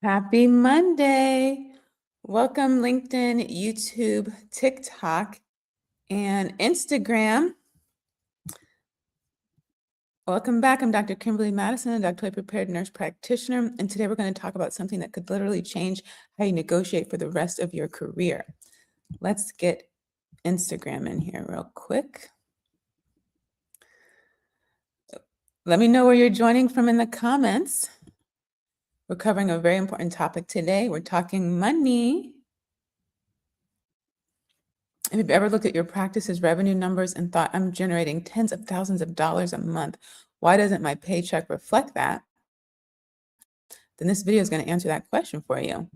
Happy Monday. Welcome, LinkedIn, YouTube, TikTok, and Instagram. Welcome back. I'm Dr. Kimberly Madison, a doctorally prepared nurse practitioner, and today we're going to talk about something that could literally change how you negotiate for the rest of your career. Let's get Instagram in here real quick. Let me know where you're joining from in the comments. We're covering a very important topic today. We're talking money. If you've ever looked at your practice's revenue numbers and thought, I'm generating tens of thousands of dollars a month, why doesn't my paycheck reflect that? Then this video is going to answer that question for you.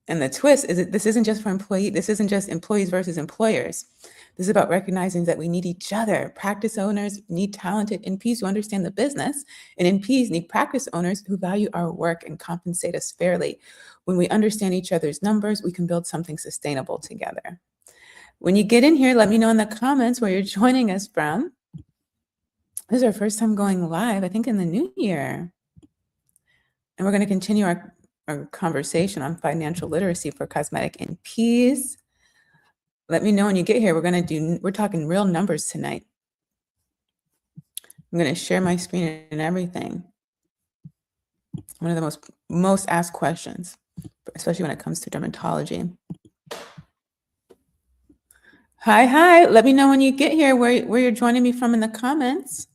And the twist is that this isn't just employees versus employers. This is about recognizing that we need each other. Practice owners need talented NPs who understand the business, and NPs need practice owners who value our work and compensate us fairly. When we understand each other's numbers, we can build something sustainable together. When you get in here, let me know in the comments where you're joining us from. This is our first time going live, I think in the new year. And we're going to continue our conversation on financial literacy for cosmetic NPs. Let me know when you get here. We're talking real numbers tonight. I'm going to share my screen and everything. One of the most asked questions, especially when it comes to dermatology. Hi. Let me know when you get here where you're joining me from in the comments.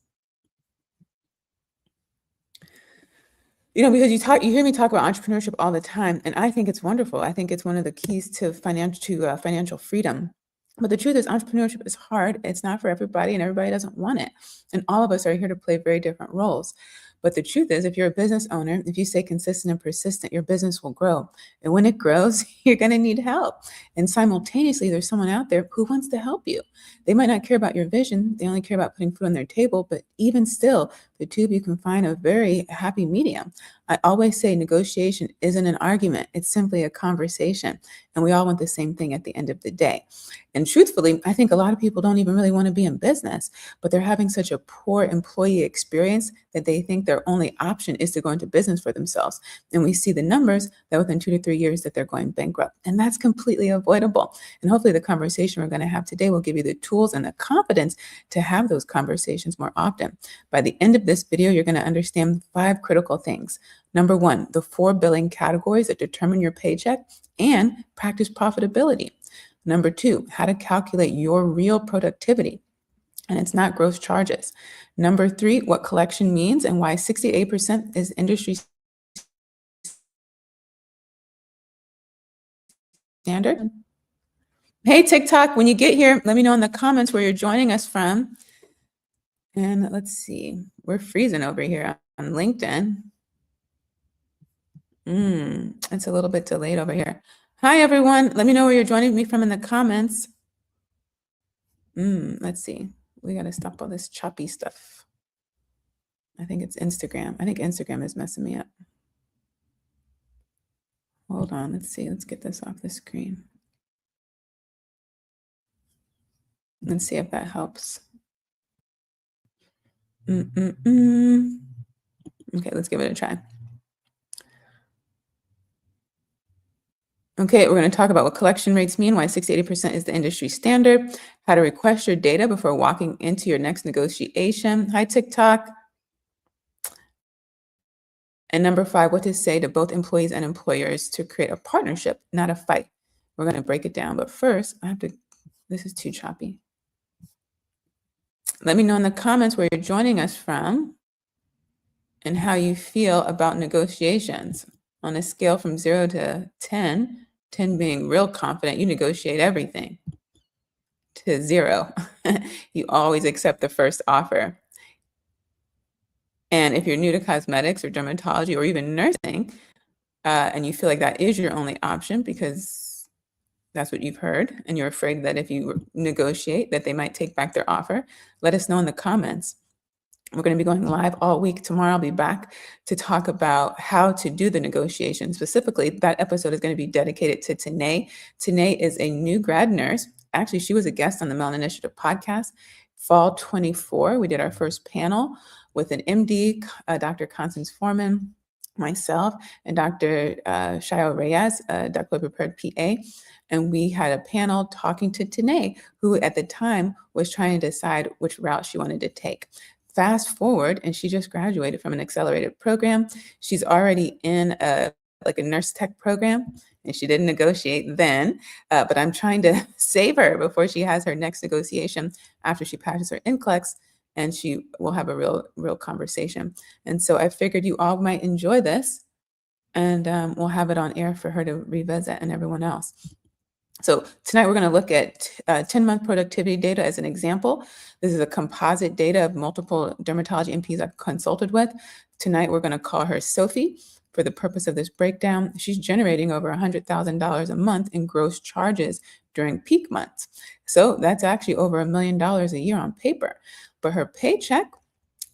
You know, because you hear me talk about entrepreneurship all the time, and I think it's wonderful. I think it's one of the keys to financial freedom. But the truth is, entrepreneurship is hard. It's not for everybody, and everybody doesn't want it. And all of us are here to play very different roles. But the truth is, if you're a business owner, if you stay consistent and persistent, your business will grow. And when it grows, you're going to need help. And simultaneously, there's someone out there who wants to help you. They might not care about your vision. They only care about putting food on their table. But even still, the two of you can find a very happy medium. I always say negotiation isn't an argument. It's simply a conversation. And we all want the same thing at the end of the day. And truthfully, I think a lot of people don't even really want to be in business, but they're having such a poor employee experience that they think their only option is to go into business for themselves. And we see the numbers that within 2 to 3 years that they're going bankrupt. And that's completely avoidable. And hopefully the conversation we're going to have today will give you the tools and the confidence to have those conversations more often. By the end of this video, you're going to understand 5 critical things. Number 1, the 4 billing categories that determine your paycheck and practice profitability. Number 2, how to calculate your real productivity. And it's not gross charges. Number 3, what collection means and why 68% is industry standard. Hey, TikTok, when you get here, let me know in the comments where you're joining us from. And let's see, we're freezing over here on LinkedIn. It's a little bit delayed over here. Hi, everyone. Let me know where you're joining me from in the comments. Let's see. We got to stop all this choppy stuff. I think it's Instagram. I think Instagram is messing me up. Hold on. Let's see. Let's get this off the screen. Let's see if that helps. Okay, let's give it a try. Okay, we're going to talk about what collection rates mean, why 68% is the industry standard, how to request your data before walking into your next negotiation. Hi, TikTok. And number 5, what to say to both employees and employers to create a partnership, not a fight. We're going to break it down. But first, this is too choppy. Let me know in the comments where you're joining us from and how you feel about negotiations. On a scale from 0 to 10, 10 being real confident, you negotiate everything, to 0, you always accept the first offer. And if you're new to cosmetics or dermatology or even nursing, and you feel like that is your only option because that's what you've heard, and you're afraid that if you negotiate that they might take back their offer, let us know in the comments. We're going to be going live all week. Tomorrow I'll be back to talk about how to do the negotiation. Specifically, that episode is going to be dedicated to Tanae. Tanae is a new grad nurse. Actually, she was a guest on the Melanin Initiative podcast, fall 24. We did our first panel with an MD, Dr. Constance Foreman, myself, and Dr. Shayo Reyes, Doctor Prepared PA. And we had a panel talking to Tanae, who at the time was trying to decide which route she wanted to take. Fast forward, and she just graduated from an accelerated program. She's already in a nurse tech program, and she didn't negotiate then. But I'm trying to save her before she has her next negotiation after she passes her NCLEX, and she will have a real conversation. And so I figured you all might enjoy this, and we'll have it on air for her to revisit and everyone else. So tonight we're going to look at 10-month productivity data as an example. This is a composite data of multiple dermatology NPs I've consulted with. Tonight we're going to call her Sophie for the purpose of this breakdown. She's generating over $100,000 a month in gross charges during peak months. So that's actually over $1 million a year on paper. But her paycheck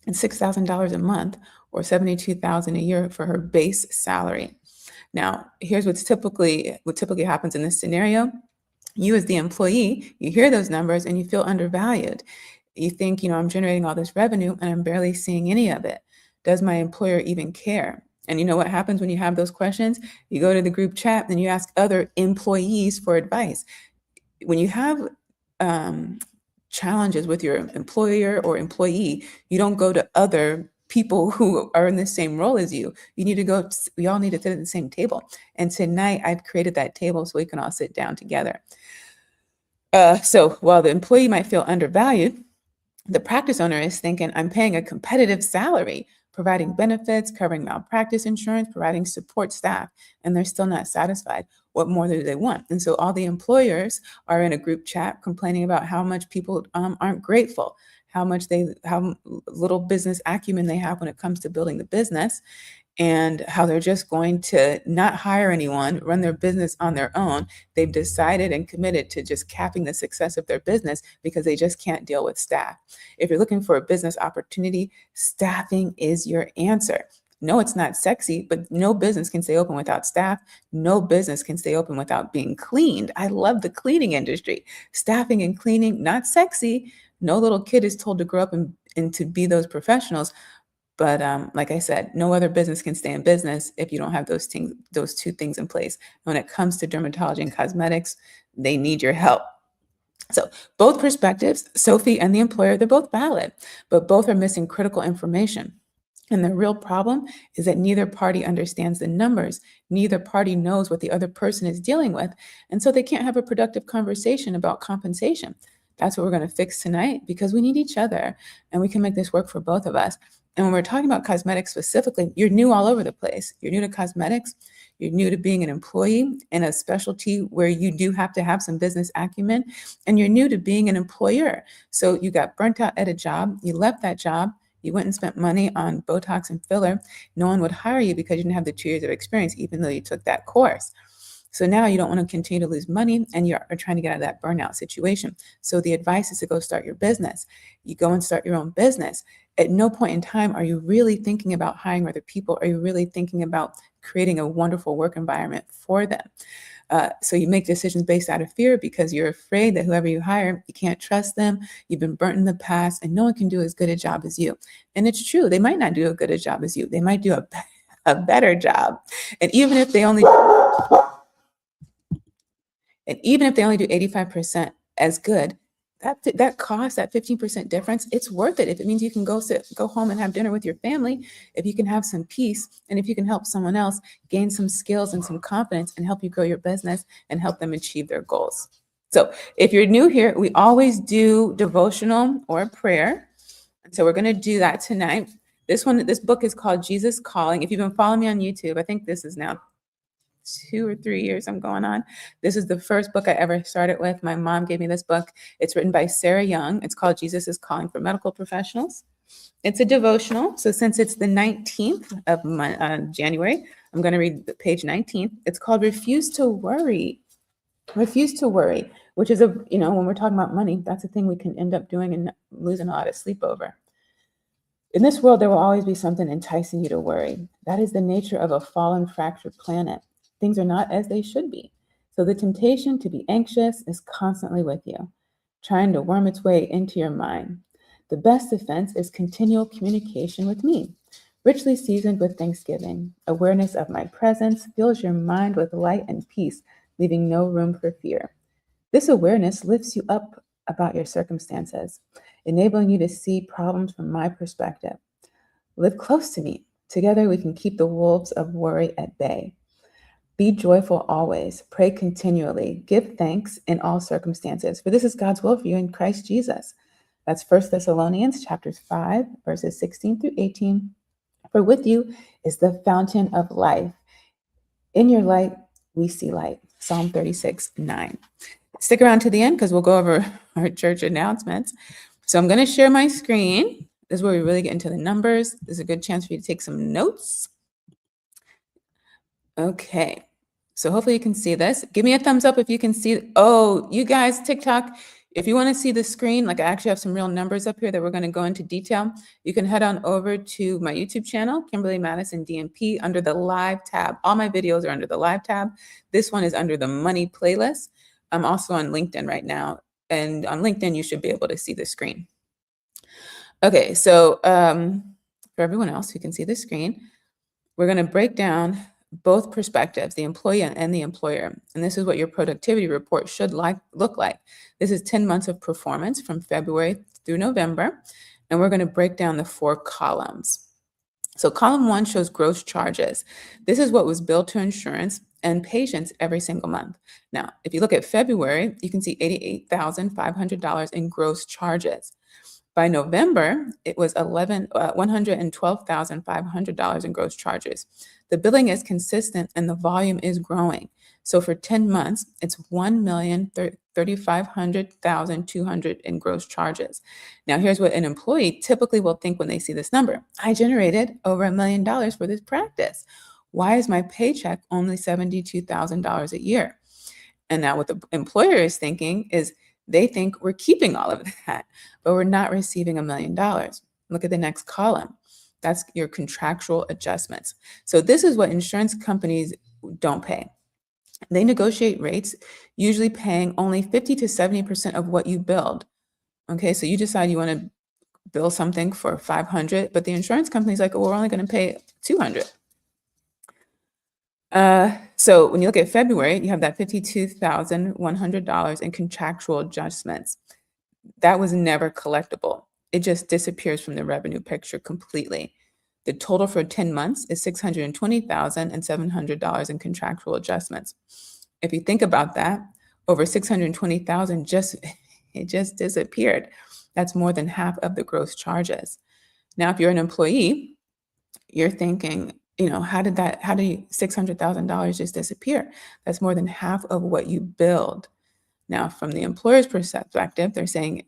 is $6,000 a month, or $72,000 a year for her base salary. Now, here's what typically happens in this scenario. You as the employee, you hear those numbers and you feel undervalued. You think, I'm generating all this revenue and I'm barely seeing any of it. Does my employer even care? And you know what happens when you have those questions? You go to the group chat and you ask other employees for advice. When you have challenges with your employer or employee, you don't go to other people who are in the same role as you. We all need to sit at the same table. And tonight I've created that table so we can all sit down together. So while the employee might feel undervalued, the practice owner is thinking, I'm paying a competitive salary, providing benefits, covering malpractice insurance, providing support staff, and they're still not satisfied. What more do they want? And so all the employers are in a group chat complaining about how much people aren't grateful, how little business acumen they have when it comes to building the business, and how they're just going to not hire anyone, run their business on their own. They've decided and committed to just capping the success of their business because they just can't deal with staff. If you're looking for a business opportunity, staffing is your answer. No, it's not sexy, but no business can stay open without staff. No business can stay open without being cleaned. I love the cleaning industry. Staffing and cleaning, not sexy. No little kid is told to grow up and to be those professionals. But like I said, no other business can stay in business if you don't have those two things in place. When it comes to dermatology and cosmetics, they need your help. So both perspectives, Sophie and the employer, they're both valid, but both are missing critical information. And the real problem is that neither party understands the numbers. Neither party knows what the other person is dealing with. And so they can't have a productive conversation about compensation. That's what we're going to fix tonight, because we need each other and we can make this work for both of us. And when we're talking about cosmetics specifically, you're new all over the place. You're new to cosmetics. You're new to being an employee in a specialty where you do have to have some business acumen. And you're new to being an employer. So you got burnt out at a job. You left that job. You went and spent money on Botox and filler. No one would hire you because you didn't have the 2 years of experience, even though you took that course. So now you don't want to continue to lose money and you're trying to get out of that burnout situation. So the advice is to go start your business. You go and start your own business. At no point in time are you really thinking about hiring other people. Are you really thinking about creating a wonderful work environment for them? So you make decisions based out of fear because you're afraid that whoever you hire, you can't trust them. You've been burnt in the past and no one can do as good a job as you. And it's true. They might not do as good a job as you. They might do a better job. And even if they only do 85% as good, that cost, that 15% difference, it's worth it. If it means you can go home and have dinner with your family, if you can have some peace, and if you can help someone else gain some skills and some confidence and help you grow your business and help them achieve their goals. So if you're new here, we always do devotional or prayer. And so we're going to do that tonight. This book is called Jesus Calling. If you've been following me on YouTube, I think this is now 2 or 3 years I'm going on. This is the first book I ever started with. My mom gave me this book. It's written by Sarah Young. It's called Jesus is Calling for Medical Professionals. It's a devotional. So since it's the 19th of January, I'm going to read page 19. It's called Refuse to Worry. Refuse to worry, which is when we're talking about money, that's a thing we can end up doing and losing a lot of sleep over. In this world, there will always be something enticing you to worry. That is the nature of a fallen, fractured planet. Things are not as they should be. So the temptation to be anxious is constantly with you, trying to worm its way into your mind. The best defense is continual communication with me, richly seasoned with thanksgiving. Awareness of my presence fills your mind with light and peace, leaving no room for fear. This awareness lifts you up about your circumstances, enabling you to see problems from my perspective. Live close to me. Together we can keep the wolves of worry at bay. Be joyful always. Pray continually. Give thanks in all circumstances, for this is God's will for you in Christ Jesus. That's 1 Thessalonians chapters 5, verses 16 through 18. For with you is the fountain of life. In your light, we see light. Psalm 36, 9. Stick around to the end because we'll go over our church announcements. So I'm going to share my screen. This is where we really get into the numbers. This is a good chance for you to take some notes. Okay. So hopefully you can see this. Give me a thumbs up if you can see. Oh, you guys, TikTok, if you want to see the screen, like I actually have some real numbers up here that we're going to go into detail. You can head on over to my YouTube channel, Kimberly Madison DMP, under the live tab. All my videos are under the live tab. This one is under the money playlist. I'm also on LinkedIn right now. And on LinkedIn, you should be able to see the screen. Okay, so for everyone else who can see the screen, we're going to break down both perspectives, the employee and the employer. And this is what your productivity report should look like. This is 10 months of performance from February through November. And we're going to break down the 4 columns. So column 1 shows gross charges. This is what was billed to insurance and patients every single month. Now, if you look at February, you can see $88,500 in gross charges. By November, it was $112,500 in gross charges. The billing is consistent and the volume is growing. So for 10 months, it's $1,035,200 in gross charges. Now, here's what an employee typically will think when they see this number. I generated over $1 million for this practice. Why is my paycheck only $72,000 a year? And now what the employer is thinking is they think we're keeping all of that, but we're not receiving $1 million. Look at the next column. That's your contractual adjustments. So this is what insurance companies don't pay. They negotiate rates, usually paying only 50 to 70% of what you billed. Okay, so you decide you want to bill something for $500, but the insurance company's like, oh, we're only going to pay $200. So when you look at February, you have that $52,100 in contractual adjustments. That was never collectible. It just disappears from the revenue picture completely. The total for 10 months is $620,700 in contractual adjustments. If you think about that, over $620,000 it just disappeared. That's more than half of the gross charges. Now, if you're an employee, you're thinking, how did $600,000 just disappear? That's more than half of what you billed. Now, from the employer's perspective, they're saying,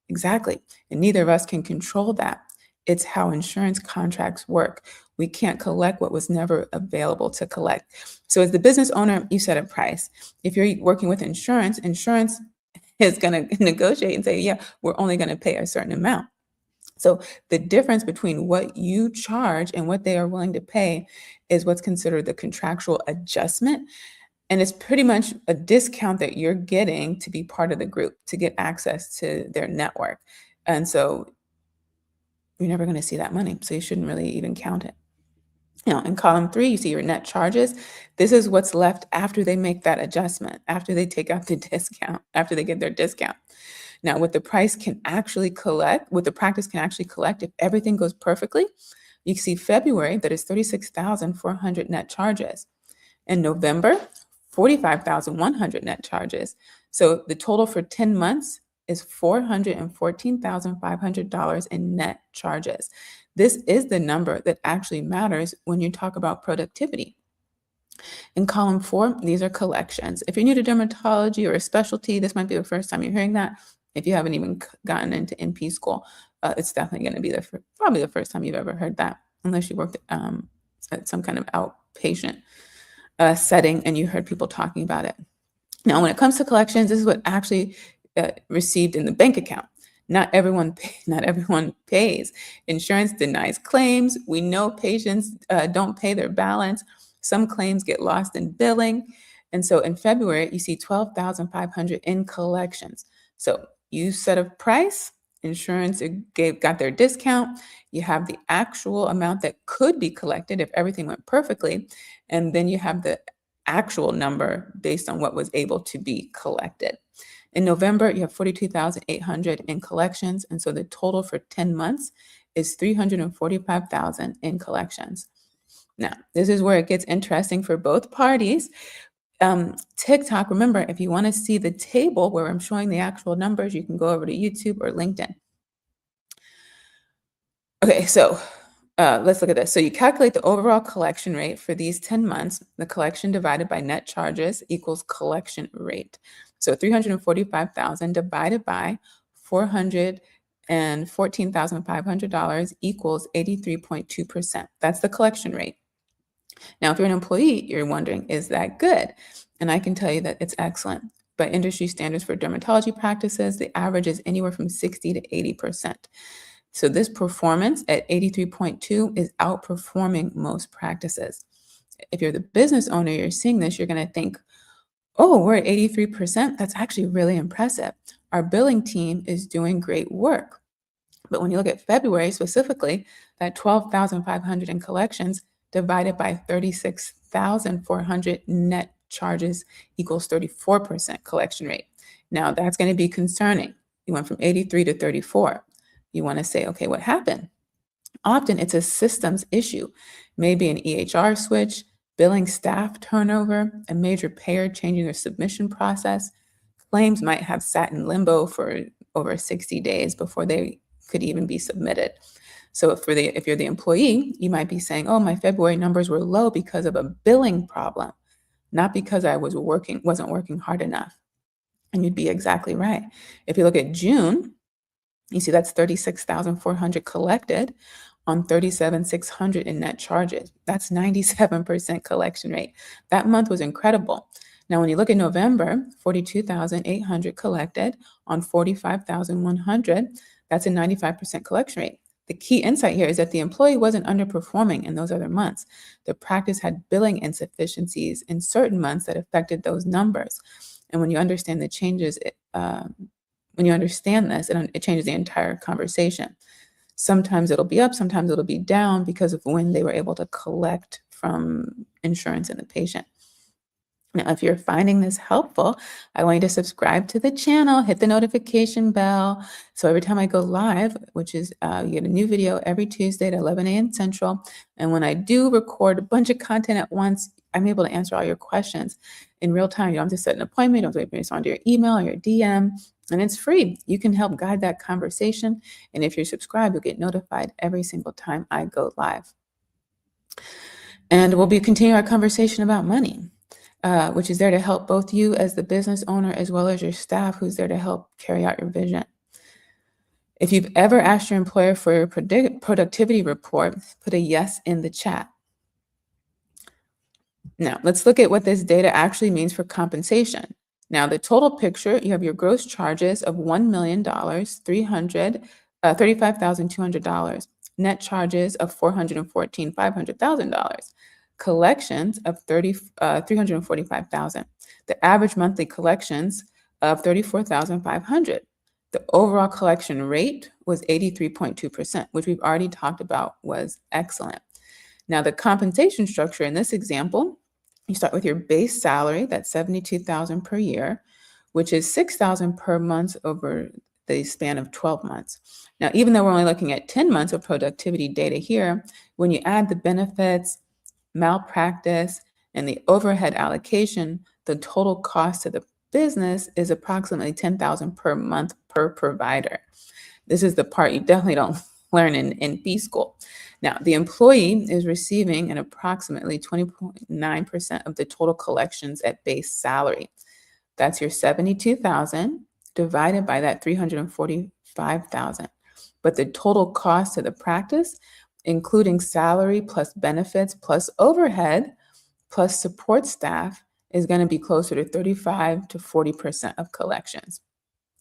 exactly, and neither of us can control that. It's how insurance contracts work. We can't collect what was never available to collect. So as the business owner, you set a price. If you're working with insurance is going to negotiate and say, yeah, we're only going to pay a certain amount. So the difference between what you charge and what they are willing to pay is what's considered the contractual adjustment. And it's pretty much a discount that you're getting to be part of the group, to get access to their network. And so you're never going to see that money. So you shouldn't really even count it. In column 3, you see your net charges. This is what's left after they make that adjustment, after they take out the discount, after they get their discount. Now, what the practice can actually collect, if everything goes perfectly, you see February, that is $36,400 net charges. In November, $45,100 net charges. So the total for 10 months is $414,500 in net charges. This is the number that actually matters when you talk about productivity. In column 4, these are collections. If you're new to dermatology or a specialty, this might be the first time you're hearing that. If you haven't even gotten into NP school, it's definitely going to be probably the first time you've ever heard that, unless you worked at some kind of outpatient setting and you heard people talking about it. Now, when it comes to collections, this is what actually received in the bank account. Not everyone pays. Insurance denies claims. We know patients don't pay their balance. Some claims get lost in billing. And so in February, you see $12,500 in collections. So you set a price insurance got their discount. You have the actual amount that could be collected if everything went perfectly. And then you have the actual number based on what was able to be collected. In November, you have 42,800 in collections. And so the total for 10 months is 345,000 in collections. Now, this is where it gets interesting for both parties. TikTok, remember, if you want to see the table where I'm showing the actual numbers, you can go over to YouTube or LinkedIn. Okay, so let's look at this. So you calculate the overall collection rate for these 10 months. The collection divided by net charges equals collection rate. So 345,000 divided by $414,500 equals 83.2%. That's the collection rate. Now, if you're an employee, you're wondering, is that good? And I can tell you that it's excellent. By industry standards for dermatology practices, the average is anywhere from 60 to 80%. So this performance at 83.2 is outperforming most practices. If you're the business owner, you're seeing this, you're going to think, oh, we're at 83%. That's actually really impressive. Our billing team is doing great work. But when you look at February specifically, that 12,500 in collections divided by 36,400 net charges equals 34% collection rate. Now that's going to be concerning. You went from 83 to 34. You want to say, okay, what happened? Often it's a systems issue, maybe an EHR switch, billing staff turnover, a major payer changing their submission process. Claims might have sat in limbo for over 60 days before they could even be submitted. So if you're the employee, you might be saying, oh, my February numbers were low because of a billing problem, not because I wasn't working hard enough. And you'd be exactly right. If you look at June, you see that's 36,400 collected on 37,600 in net charges. That's 97% collection rate. That month was incredible. Now, when you look at November, 42,800 collected on 45,100, that's a 95% collection rate. The key insight here is that the employee wasn't underperforming in those other months. The practice had billing insufficiencies in certain months that affected those numbers. And when you understand the changes, when you understand this, it changes the entire conversation. Sometimes it'll be up, sometimes it'll be down because of when they were able to collect from insurance and the patient. Now, if you're finding this helpful, I want you to subscribe to the channel, hit the notification bell. So every time I go live, which is you get a new video every Tuesday at 11 a.m. Central. And when I do record a bunch of content at once, I'm able to answer all your questions in real time. You don't have to set an appointment. You don't have to wait for me to respond to your email or your DM. And it's free. You can help guide that conversation. And if you're subscribed, you'll get notified every single time I go live. And we'll be continuing our conversation about money. Which is there to help both you as the business owner as well as your staff who's there to help carry out your vision. If you've ever asked your employer for your productivity report, put a yes in the chat. Now, let's look at what this data actually means for compensation. Now, the total picture, you have your gross charges of $1,35,200, net charges of $414,500. Collections of 345,000. The average monthly collections of 34,500. The overall collection rate was 83.2%, which we've already talked about was excellent. Now, the compensation structure in this example, you start with your base salary, that's $72,000 per year, which is $6,000 per month over the span of 12 months. Now, even though we're only looking at 10 months of productivity data here, when you add the benefits, malpractice, and the overhead allocation, the total cost to the business is approximately $10,000 per month per provider. This is the part you definitely don't learn in B school. Now, the employee is receiving an approximately 20.9% of the total collections at base salary. That's your $72,000 divided by that $345,000. But the total cost to the practice, including salary plus benefits plus overhead plus support staff, is going to be closer to 35 to 40% of collections.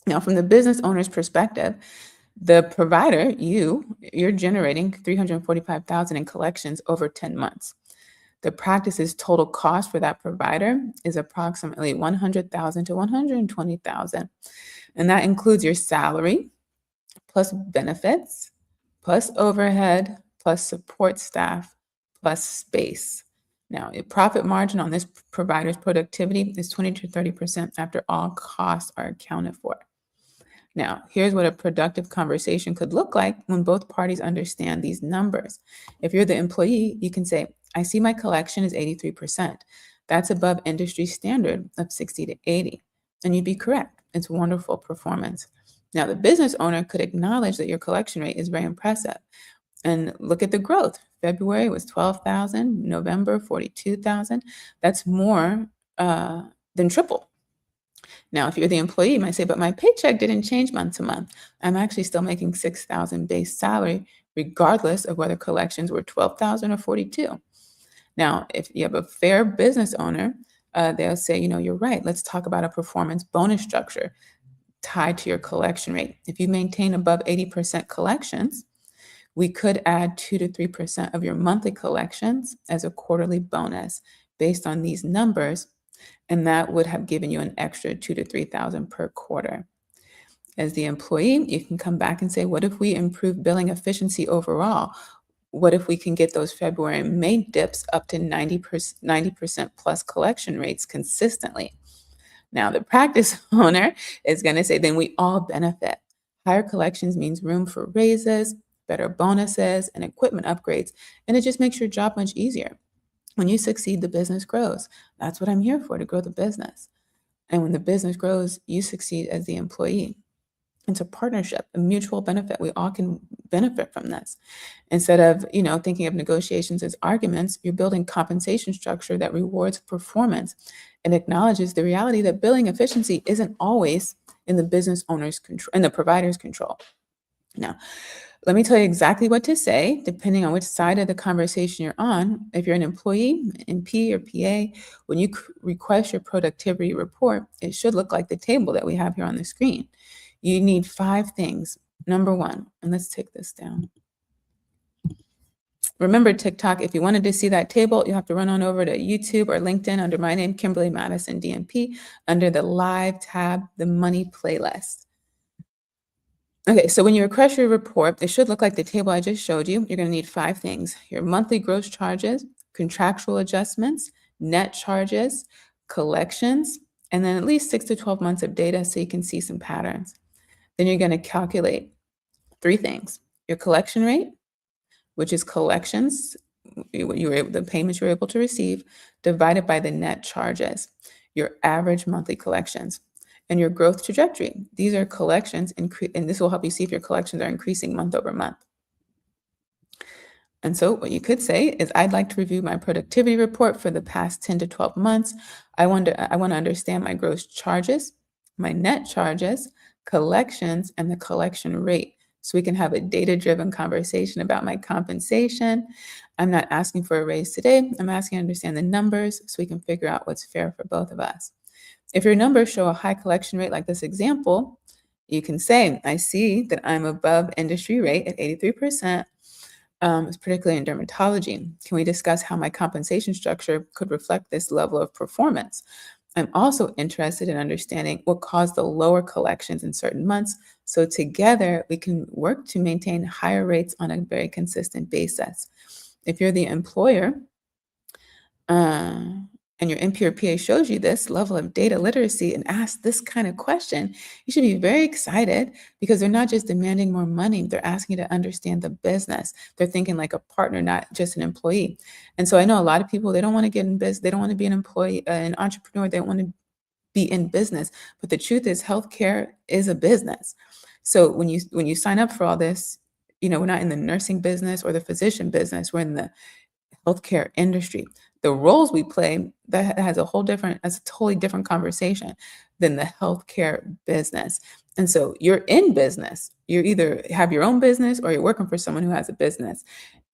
Now, from the business owner's perspective, the provider, you're generating $345,000 in collections over 10 months. The practice's total cost for that provider is approximately $100,000 to $120,000. And that includes your salary plus benefits, plus overhead, plus support staff, plus space. Now, a profit margin on this provider's productivity is 20 to 30% after all costs are accounted for. Now, here's what a productive conversation could look like when both parties understand these numbers. If you're the employee, you can say, I see my collection is 83%. That's above industry standard of 60 to 80. And you'd be correct. It's wonderful performance. Now, the business owner could acknowledge that your collection rate is very impressive and look at the growth. February was 12,000, November 42,000. That's more than triple. Now, if you're the employee, you might say, but my paycheck didn't change month to month. I'm actually still making 6,000 base salary, regardless of whether collections were 12,000 or 42. Now, if you have a fair business owner, they'll say, you're right. Let's talk about a performance bonus structure tied to your collection rate. If you maintain above 80% collections, we could add 2 to 3% of your monthly collections as a quarterly bonus based on these numbers, and that would have given you an extra 2 to 3,000 per quarter. As the employee, you can come back and say, what if we improve billing efficiency overall? What if we can get those February and May dips up to 90% plus collection rates consistently? Now, the practice owner is going to say, then we all benefit. Higher collections means room for raises, better bonuses, and equipment upgrades, and it just makes your job much easier. When you succeed, the business grows. That's what I'm here for, to grow the business. And when the business grows, you succeed as the employee. It's a partnership, a mutual benefit. We all can benefit from this. Instead of, thinking of negotiations as arguments, you're building compensation structure that rewards performance and acknowledges the reality that billing efficiency isn't always in the business owner's control, in the provider's control. Now, let me tell you exactly what to say, depending on which side of the conversation you're on. If you're an employee, MP or PA, when you request your productivity report, it should look like the table that we have here on the screen. You need 5 things. Number 1, and let's take this down. Remember, TikTok, if you wanted to see that table, you have to run on over to YouTube or LinkedIn under my name, Kimberly Madison, DMP, under the Live tab, the Money playlist. Okay, so when you request your report, it should look like the table I just showed you. You're going to need 5 things: your monthly gross charges, contractual adjustments, net charges, collections, and then at least 6 to 12 months of data so you can see some patterns. Then you're going to calculate 3 things: your collection rate, which is collections, the payments you were able to receive, divided by the net charges, your average monthly collections, and your growth trajectory. These are collections, and this will help you see if your collections are increasing month over month. And so what you could say is, I'd like to review my productivity report for the past 10 to 12 months. I want to understand my gross charges, my net charges, collections, and the collection rate, so we can have a data-driven conversation about my compensation. I'm not asking for a raise today. I'm asking to understand the numbers so we can figure out what's fair for both of us. If your numbers show a high collection rate like this example, you can say, I see that I'm above industry rate at 83%, particularly in dermatology. Can we discuss how my compensation structure could reflect this level of performance? I'm also interested in understanding what caused the lower collections in certain months, so together we can work to maintain higher rates on a very consistent basis. If you're the employer, and your MP or PA shows you this level of data literacy and asks this kind of question, you should be very excited, because they're not just demanding more money, they're asking you to understand the business. They're thinking like a partner, not just an employee. And so I know a lot of people, they don't want to get in business, they don't want to be an employee, an entrepreneur, they don't want to be in business. But the truth is, healthcare is a business. So when you sign up for all this, we're not in the nursing business or the physician business, we're in the healthcare industry. The roles we play, that's a totally different conversation than the healthcare business. And so you're in business. You either have your own business or you're working for someone who has a business.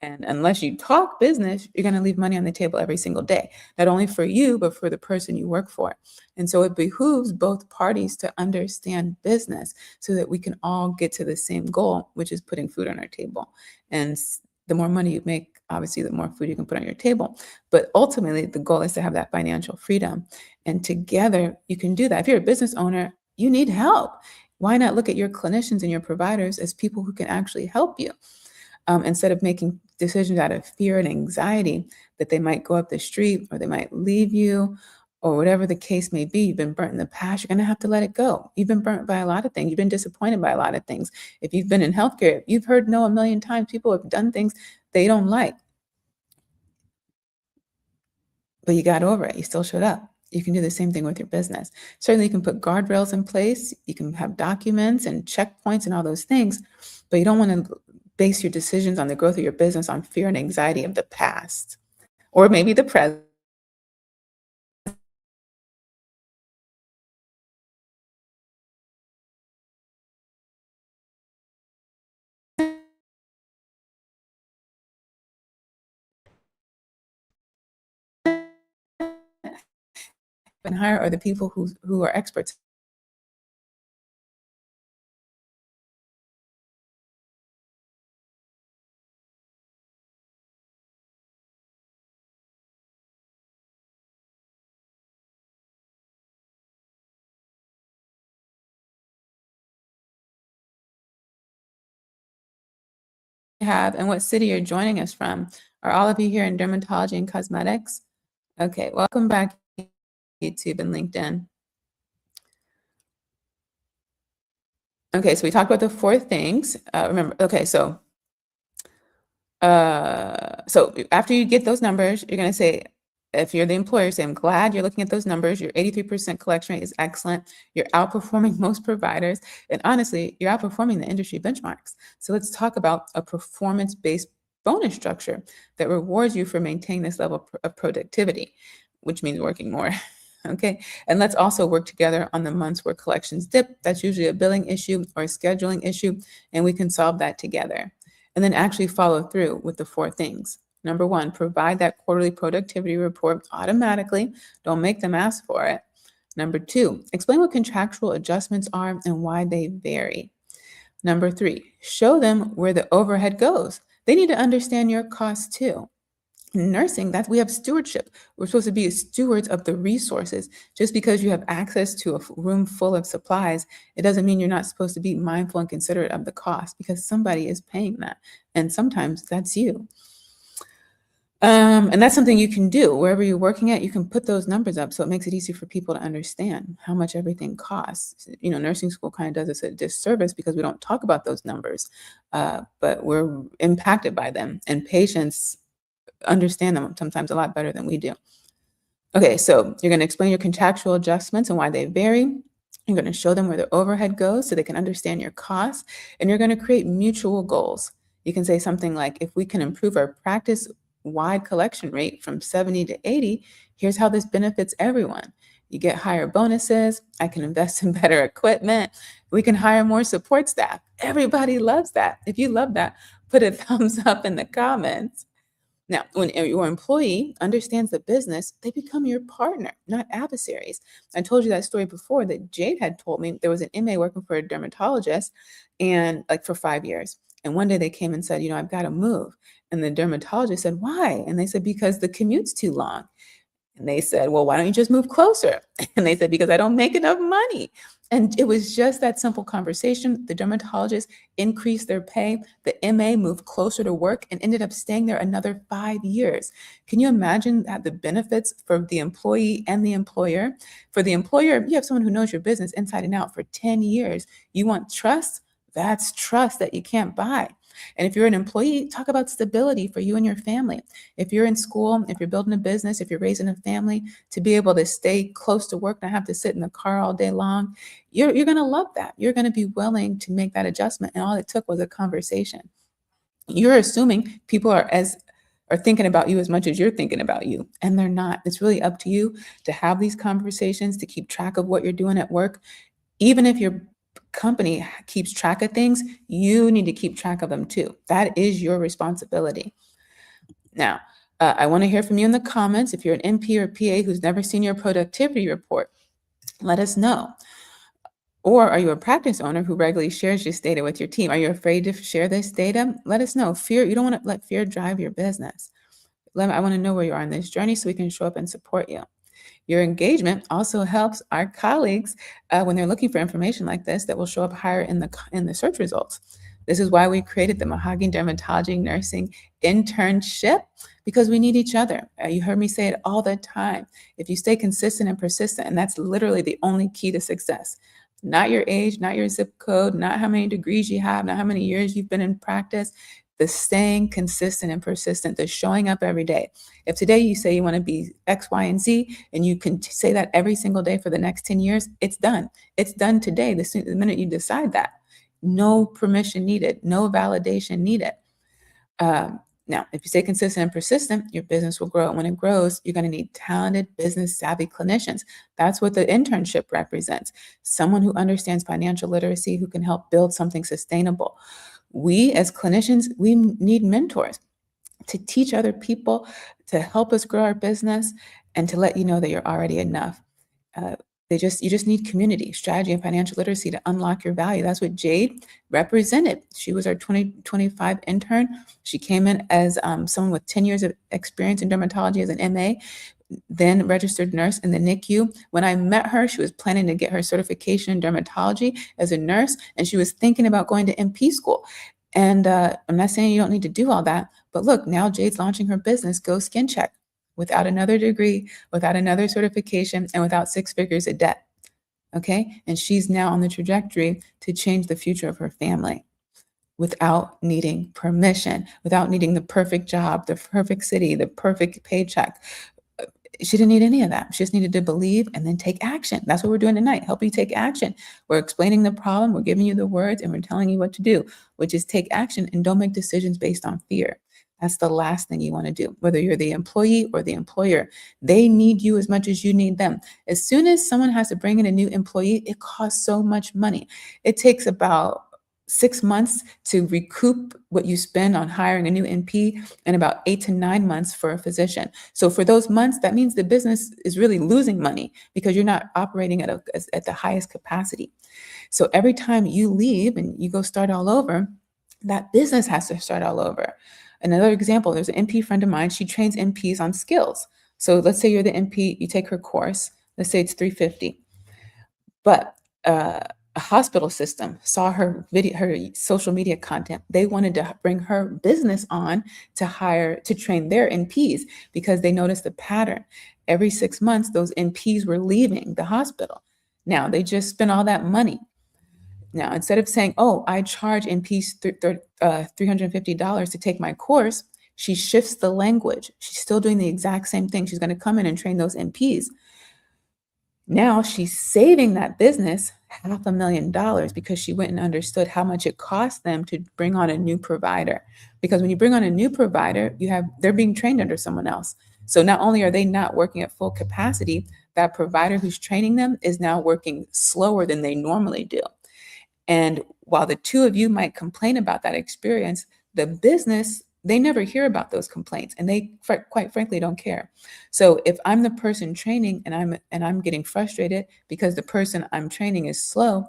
And unless you talk business, you're going to leave money on the table every single day, not only for you, but for the person you work for. And so it behooves both parties to understand business so that we can all get to the same goal, which is putting food on our table. And the more money you make, obviously, the more food you can put on your table. But ultimately, the goal is to have that financial freedom. And together, you can do that. If you're a business owner, you need help. Why not look at your clinicians and your providers as people who can actually help you? Instead of making decisions out of fear and anxiety that they might go up the street or they might leave you or whatever the case may be. You've been burnt in the past, you're going to have to let it go. You've been burnt by a lot of things. You've been disappointed by a lot of things. If you've been in healthcare, you've heard no a million times. People have done things they don't like, but you got over it. You still showed up. You can do the same thing with your business. Certainly, you can put guardrails in place. You can have documents and checkpoints and all those things, but you don't want to base your decisions on the growth of your business on fear and anxiety of the past or maybe the present. And hire are the people who are experts. Have and what city you're joining us from. Are all of you here in dermatology and cosmetics? Okay, welcome back YouTube and LinkedIn. Okay, so we talked about the four things. Remember, okay, so after you get those numbers, you're going to say, if you're the employer, say, I'm glad you're looking at those numbers. Your 83% collection rate is excellent. You're outperforming most providers. And honestly, you're outperforming the industry benchmarks. So let's talk about a performance-based bonus structure that rewards you for maintaining this level of productivity, which means working more. Okay. And let's also work together on the months where collections dip. That's usually a billing issue or a scheduling issue, and we can solve that together. And then actually follow through with the four things. Number one, provide that quarterly productivity report automatically. Don't make them ask for it. Number two, explain what contractual adjustments are and why they vary. Number three, show them where the overhead goes. They need to understand your costs too. In nursing, that we have stewardship. We're supposed to be stewards of the resources. Just because you have access to a room full of supplies, it doesn't mean you're not supposed to be mindful and considerate of the cost, because somebody is paying that. And sometimes that's you. And that's something you can do wherever you're working at. You can put those numbers up so it makes it easy for people to understand how much everything costs. You know, nursing school kind of does us a disservice because we don't talk about those numbers, but we're impacted by them, and patients understand them sometimes a lot better than we do. Okay, so you're going to explain your contractual adjustments and why they vary. You're going to show them where the overhead goes so they can understand your costs, and you're going to create mutual goals. You can say something like, if we can improve our practice-wide collection rate from 70 to 80, here's how this benefits everyone. You get higher bonuses. I can invest in better equipment. We can hire more support staff. Everybody loves that. If you love that, put a thumbs up in the comments. Now, when your employee understands the business, they become your partner, not adversaries. I told you that story before that Jade had told me. There was an MA working for a dermatologist and like for 5 years. And one day they came and said, I've got to move. And the dermatologist said, why? And they said, because the commute's too long. And they said, well, why don't you just move closer? And they said, because I don't make enough money. And it was just that simple conversation. The dermatologist increased their pay. The MA moved closer to work and ended up staying there another 5 years. Can you imagine that the benefits for the employee and the employer? For the employer, you have someone who knows your business inside and out for 10 years. You want trust? That's trust that you can't buy. And if you're an employee, talk about stability for you and your family. If you're in school, if you're building a business, if you're raising a family, to be able to stay close to work, not have to sit in the car all day long, you're going to love that. You're going to be willing to make that adjustment. And all it took was a conversation. You're assuming people are thinking about you as much as you're thinking about you, and they're not. It's really up to you to have these conversations, to keep track of what you're doing at work. Even if your company keeps track of things, you need to keep track of them too. That is your responsibility. Now, I want to hear from you in the comments. If you're an NP or PA who's never seen your productivity report, let us know. Or are you a practice owner who regularly shares this data with your team? Are you afraid to share this data? Let us know. You don't want to let fear drive your business. I want to know where you are on this journey so we can show up and support you. Your engagement also helps our colleagues when they're looking for information like this that will show up higher in the search results. This is why we created the Mahogany Dermatology Nursing Internship, because we need each other. You heard me say it all the time. If you stay consistent and persistent, and that's literally the only key to success. Not your age, not your zip code, not how many degrees you have, not how many years you've been in practice. The staying consistent and persistent, the showing up every day. If today you say you want to be X, Y, and Z, and you can say that every single day for the next 10 years, it's done. It's done today, the minute you decide that. No permission needed, no validation needed. Now, if you stay consistent and persistent, your business will grow. When it grows, you're going to need talented, business savvy clinicians. That's what the internship represents. Someone who understands financial literacy, who can help build something sustainable. We as clinicians, we need mentors to teach other people, to help us grow our business, and to let you know that you're already enough. Uh, you just need community, strategy, and financial literacy to unlock your value. That's what Jade represented. She was our 2025 intern. She came in as someone with 10 years of experience in dermatology as an MA, then registered nurse in the NICU. When I met her, she was planning to get her certification in dermatology as a nurse, and she was thinking about going to MP school. And I'm not saying you don't need to do all that, but look, now Jade's launching her business, Go Skin Check, without another degree, without another certification, and without 6 figures of debt. Okay? And she's now on the trajectory to change the future of her family without needing permission, without needing the perfect job, the perfect city, the perfect paycheck. She didn't need any of that. She just needed to believe and then take action. That's what we're doing tonight. Help you take action. We're explaining the problem, we're giving you the words, and we're telling you what to do, which is take action and don't make decisions based on fear. That's the last thing you want to do, whether you're the employee or the employer. They need you as much as you need them. As soon as someone has to bring in a new employee, it costs so much money. It takes about 6 months to recoup what you spend on hiring a new NP, and about 8 to 9 months for a physician. So for those months, that means the business is really losing money because you're not operating at the highest capacity. So every time you leave and you go start all over, that business has to start all over. Another example, there's an NP friend of mine, she trains NPs on skills. So let's say you're the NP, you take her course, let's say it's $350. But a hospital system saw her social media content. They wanted to bring her business on to train their NPs because they noticed a pattern. Every 6 months, those NPs were leaving the hospital. Now they just spent all that money. Now, instead of saying, oh, I charge NPs $350 to take my course, she shifts the language. She's still doing the exact same thing. She's going to come in and train those NPs. Now she's saving that business $500,000 because she went and understood how much it cost them to bring on a new provider. Because when you bring on a new provider, they're being trained under someone else. So not only are they not working at full capacity, that provider who's training them is now working slower than they normally do. And while the two of you might complain about that experience, the business, they never hear about those complaints, and they quite frankly don't care. So if I'm the person training and I'm getting frustrated because the person I'm training is slow,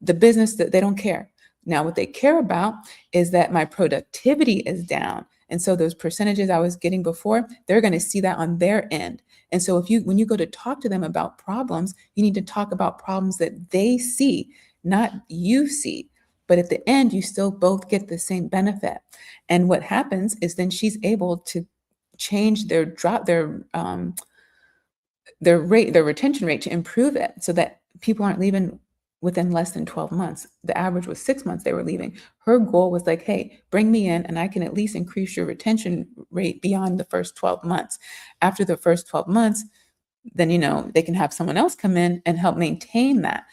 the business, that they don't care. Now what they care about is that my productivity is down. And so those percentages I was getting before, they're going to see that on their end. And so when you go to talk to them about problems, you need to talk about problems that they see, not you see. But at the end, you still both get the same benefit. And what happens is then she's able to change their retention rate, to improve it so that people aren't leaving within less than 12 months. The average was 6 months they were leaving. Her goal was like, hey, bring me in and I can at least increase your retention rate beyond the first 12 months. After the first 12 months, then they can have someone else come in and help maintain that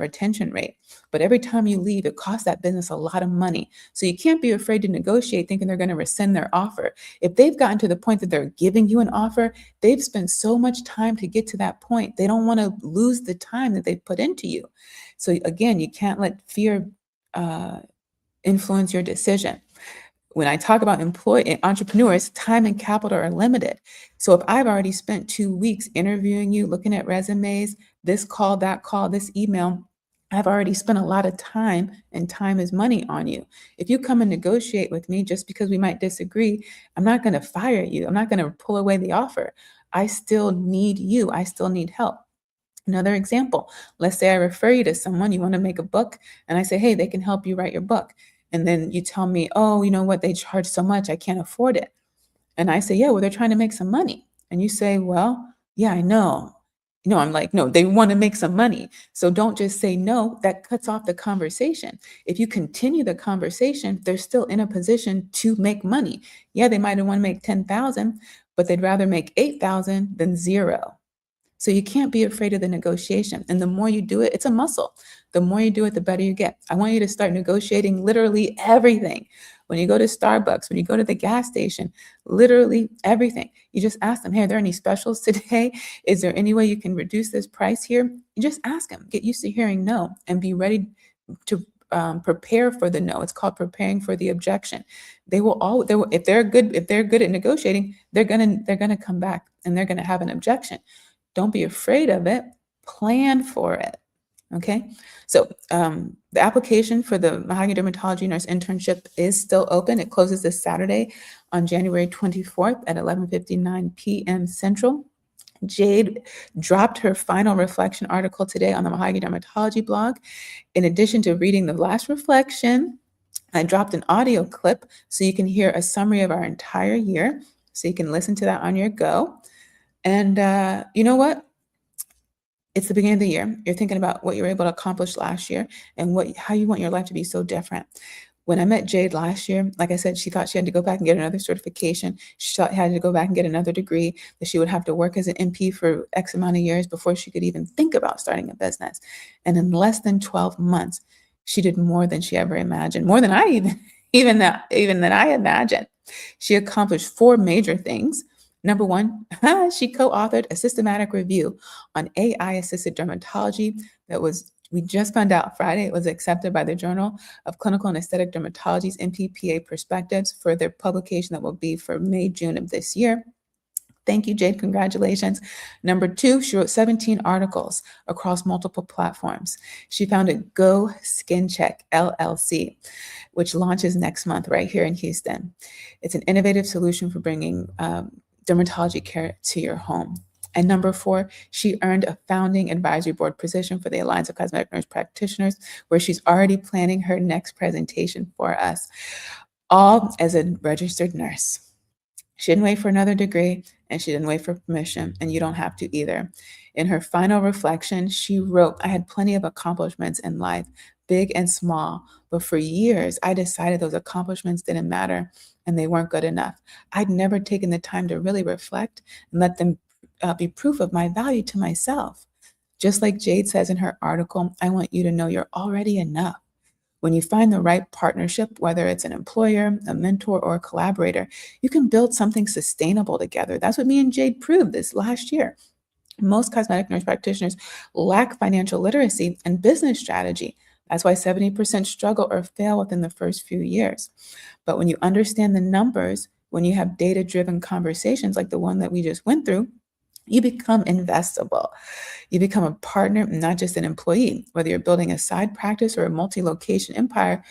retention rate. But every time you leave, it costs that business a lot of money. So you can't be afraid to negotiate thinking they're going to rescind their offer. If they've gotten to the point that they're giving you an offer, they've spent so much time to get to that point. They don't want to lose the time that they've put into you. So again, you can't let fear influence your decision. When I talk about entrepreneurs, time and capital are limited. So if I've already spent 2 weeks interviewing you, looking at resumes, this call, that call, this email, I've already spent a lot of time, and time is money on you. If you come and negotiate with me just because we might disagree, I'm not going to fire you. I'm not going to pull away the offer. I still need you. I still need help. Another example, let's say I refer you to someone, you want to make a book, and I say, hey, they can help you write your book. And then you tell me, oh, you know what, they charge so much, I can't afford it. And I say, yeah, well, they're trying to make some money. And you say, well, yeah, I know. No, I'm like, no, they want to make some money. So don't just say no. That cuts off the conversation. If you continue the conversation, they're still in a position to make money. Yeah, they might want to make 10,000, but they'd rather make 8,000 than zero. So you can't be afraid of the negotiation. And the more you do it, it's a muscle. The more you do it, the better you get. I want you to start negotiating literally everything. When you go to Starbucks, when you go to the gas station, literally everything. You just ask them, hey, are there any specials today? Is there any way you can reduce this price here? You just ask them. Get used to hearing no and be ready to prepare for the no. It's called preparing for the objection. If they're good at negotiating, they're gonna come back and they're gonna have an objection. Don't be afraid of it. Plan for it. Okay. So the application for the Mahogany Dermatology Nurse Internship is still open. It closes this Saturday on January 24th at 11:59 p.m. Central. Jade dropped her final reflection article today on the Mahogany Dermatology blog. In addition to reading the last reflection, I dropped an audio clip so you can hear a summary of our entire year. So you can listen to that on your go. And you know what? It's the beginning of the year. You're thinking about what you were able to accomplish last year and how you want your life to be so different. When I met Jade last year, like I said, she thought she had to go back and get another certification. She thought she had to go back and get another degree, that she would have to work as an MP for X amount of years before she could even think about starting a business. And in less than 12 months, she did more than she ever imagined, more than I even than I imagined. She accomplished 4 major things. Number 1, she co-authored a systematic review on AI-assisted dermatology we just found out Friday. It was accepted by the Journal of Clinical and Aesthetic Dermatology's MPPA Perspectives for their publication that will be for May, June of this year. Thank you, Jade. Congratulations. Number 2, she wrote 17 articles across multiple platforms. She founded Go Skin Check LLC, which launches next month right here in Houston. It's an innovative solution for bringing dermatology care to your home. And number 4, she earned a founding advisory board position for the Alliance of Cosmetic Nurse Practitioners, where she's already planning her next presentation for us, all as a registered nurse. She didn't wait for another degree, and she didn't wait for permission, and you don't have to either. In her final reflection, she wrote, I had plenty of accomplishments in life, big and small, but for years, I decided those accomplishments didn't matter and they weren't good enough. I'd never taken the time to really reflect and let them be proof of my value to myself. Just like Jade says in her article, I want you to know you're already enough. When you find the right partnership, whether it's an employer, a mentor, or a collaborator, you can build something sustainable together. That's what me and Jade proved this last year. Most cosmetic nurse practitioners lack financial literacy and business strategy. That's why 70% struggle or fail within the first few years. But when you understand the numbers, when you have data-driven conversations like the one that we just went through, you become investable. You become a partner, not just an employee. Whether you're building a side practice or a multi-location empire,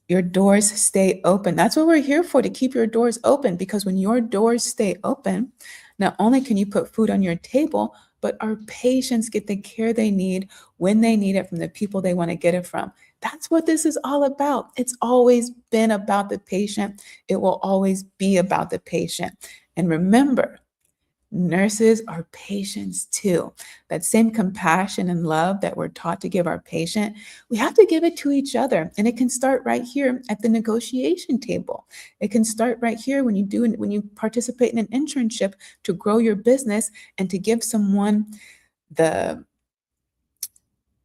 your doors stay open. That's what we're here for, to keep your doors open, because when your doors stay open, not only can you put food on your table, but our patients get the care they need when they need it from the people they want to get it from. That's what this is all about. It's always been about the patient. It will always be about the patient. And remember, nurses are patients too. That same compassion and love that we're taught to give our patient, we have to give it to each other. And it can start right here at the negotiation table. It can start right here when you participate in an internship to grow your business and to give someone the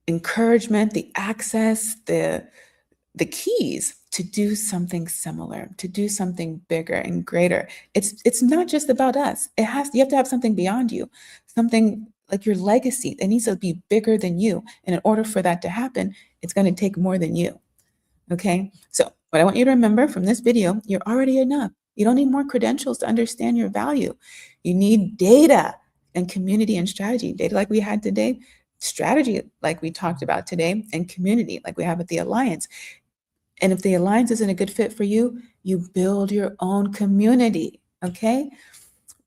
encouragement, the access, the keys to do something similar, to do something bigger and greater. It's not just about us. You have to have something beyond you, something like your legacy. It needs to be bigger than you. And in order for that to happen, it's going to take more than you. Okay. So what I want you to remember from this video, you're already enough. You don't need more credentials to understand your value. You need data and community and strategy. Data like we had today, strategy, like we talked about today, and community, like we have with the Alliance. And if the Alliance isn't a good fit for you, you build your own community, okay?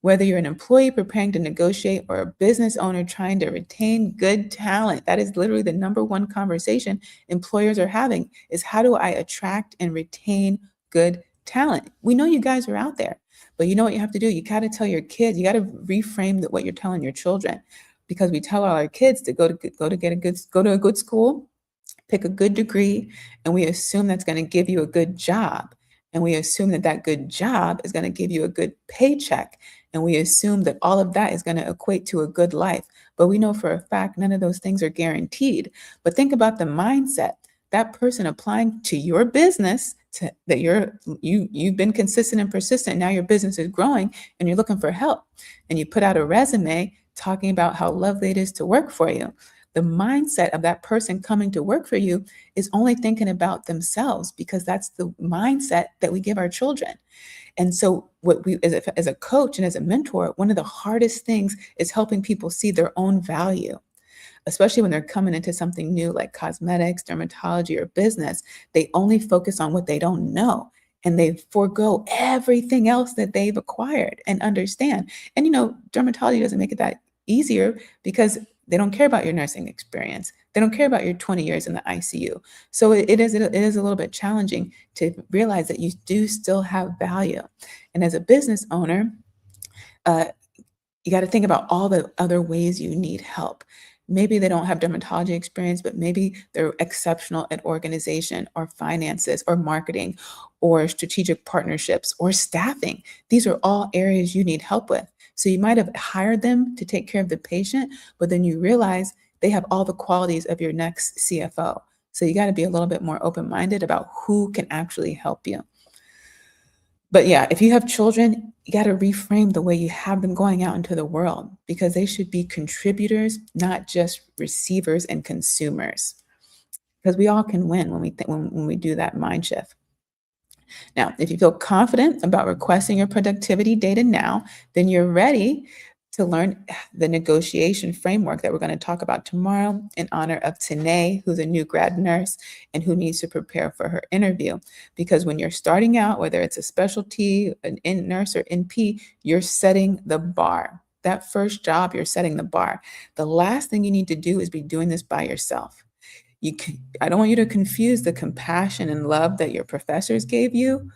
Whether you're an employee preparing to negotiate or a business owner trying to retain good talent, that is literally the number one conversation employers are having is how do I attract and retain good talent? We know you guys are out there, but you know what you have to do? You got to tell your kids, you got to reframe what you're telling your children because we tell all our kids to go to a good school, pick a good degree, and we assume that's going to give you a good job. And we assume that that good job is going to give you a good paycheck. And we assume that all of that is going to equate to a good life. But we know for a fact none of those things are guaranteed. But think about the mindset that person applying to your business that you've been consistent and persistent. Now your business is growing and you're looking for help. And you put out a resume talking about how lovely it is to work for you. The mindset of that person coming to work for you is only thinking about themselves because that's the mindset that we give our children. And so, what we, as a coach and as a mentor, one of the hardest things is helping people see their own value, especially when they're coming into something new like cosmetics, dermatology, or business. They only focus on what they don't know and they forego everything else that they've acquired and understand. And, dermatology doesn't make it that easier because they don't care about your nursing experience. They don't care about your 20 years in the ICU. So it is a little bit challenging to realize that you do still have value. And as a business owner, uh, you got to think about all the other ways you need help. Maybe they don't have dermatology experience, but maybe they're exceptional at organization or finances or marketing or strategic partnerships or staffing. These are all areas you need help with. So you might have hired them to take care of the patient, but then you realize they have all the qualities of your next CFO. So you got to be a little bit more open-minded about who can actually help you. But yeah, if you have children, you got to reframe the way you have them going out into the world because they should be contributors, not just receivers and consumers. Because we all can win when we do that mind shift. Now, if you feel confident about requesting your productivity data now, then you're ready to learn the negotiation framework that we're going to talk about tomorrow in honor of Tanae, who's a new grad nurse and who needs to prepare for her interview. Because when you're starting out, whether it's a specialty, an in nurse or NP, you're setting the bar. That first job, you're setting the bar. The last thing you need to do is be doing this by yourself. I don't want you to confuse the compassion and love that your professors gave you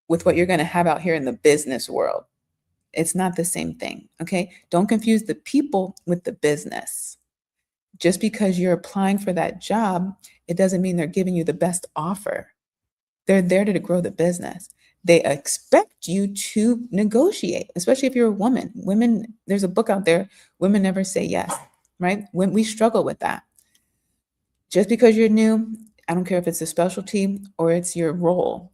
with what you're going to have out here in the business world. It's not the same thing, okay? Don't confuse the people with the business. Just because you're applying for that job, it doesn't mean they're giving you the best offer. They're there to grow the business. They expect you to negotiate, especially if you're a woman. Women, there's a book out there, Women Never Say Yes, right? When we struggle with that. Just because you're new, I don't care if it's a specialty or it's your role,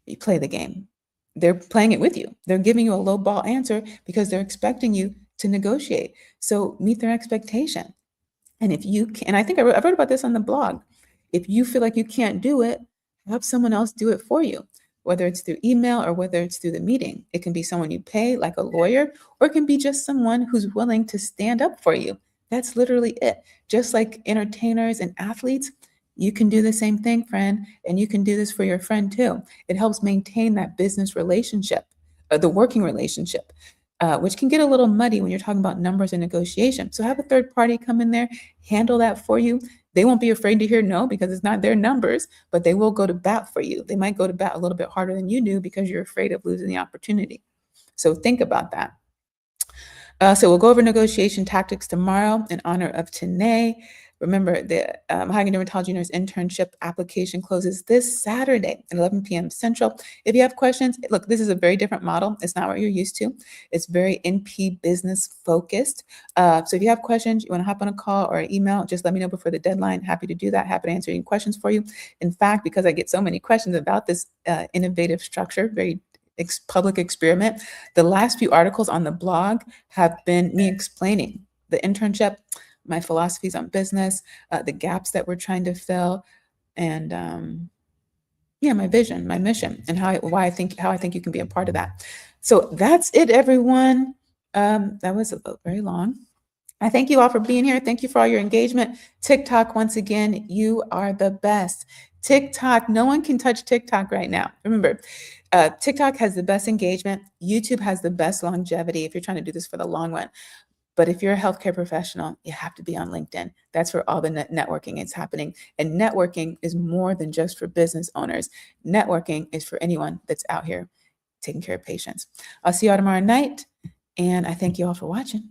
you play the game. They're playing it with you. They're giving you a low ball answer because they're expecting you to negotiate. So meet their expectation. And if you can, and I think I wrote about this on the blog. If you feel like you can't do it, have someone else do it for you, whether it's through email or whether it's through the meeting. It can be someone you pay, like a lawyer, or it can be just someone who's willing to stand up for you. That's literally it. Just like entertainers and athletes, you can do the same thing, friend, and you can do this for your friend too. It helps maintain that business relationship, the working relationship, which can get a little muddy when you're talking about numbers and negotiation. So have a third party come in there, handle that for you. They won't be afraid to hear no because it's not their numbers, but they will go to bat for you. They might go to bat a little bit harder than you do because you're afraid of losing the opportunity. So think about that. So we'll go over negotiation tactics tomorrow in honor of Tanae. Remember, the Mahogany Dermatology Nurse internship application closes this Saturday at 11 p.m. Central. If you have questions, look, this is a very different model. It's not what you're used to. It's very NP business focused. So if you have questions, you want to hop on a call or an email, just let me know before the deadline. Happy to do that. Happy to answer any questions for you. In fact, because I get so many questions about this innovative structure, very public experiment, the last few articles on the blog have been me explaining the internship, my philosophies on business, the gaps that we're trying to fill, and my vision, my mission, and how I think you can be a part of that. So that's it, everyone. That was very long. I thank you all for being here. Thank you for all your engagement. TikTok, once again, you are the best. TikTok, no one can touch TikTok right now. Remember, TikTok has the best engagement. YouTube has the best longevity if you're trying to do this for the long run. But if you're a healthcare professional, you have to be on LinkedIn. That's where all the networking is happening. And networking is more than just for business owners. Networking is for anyone that's out here taking care of patients. I'll see you all tomorrow night. And I thank you all for watching.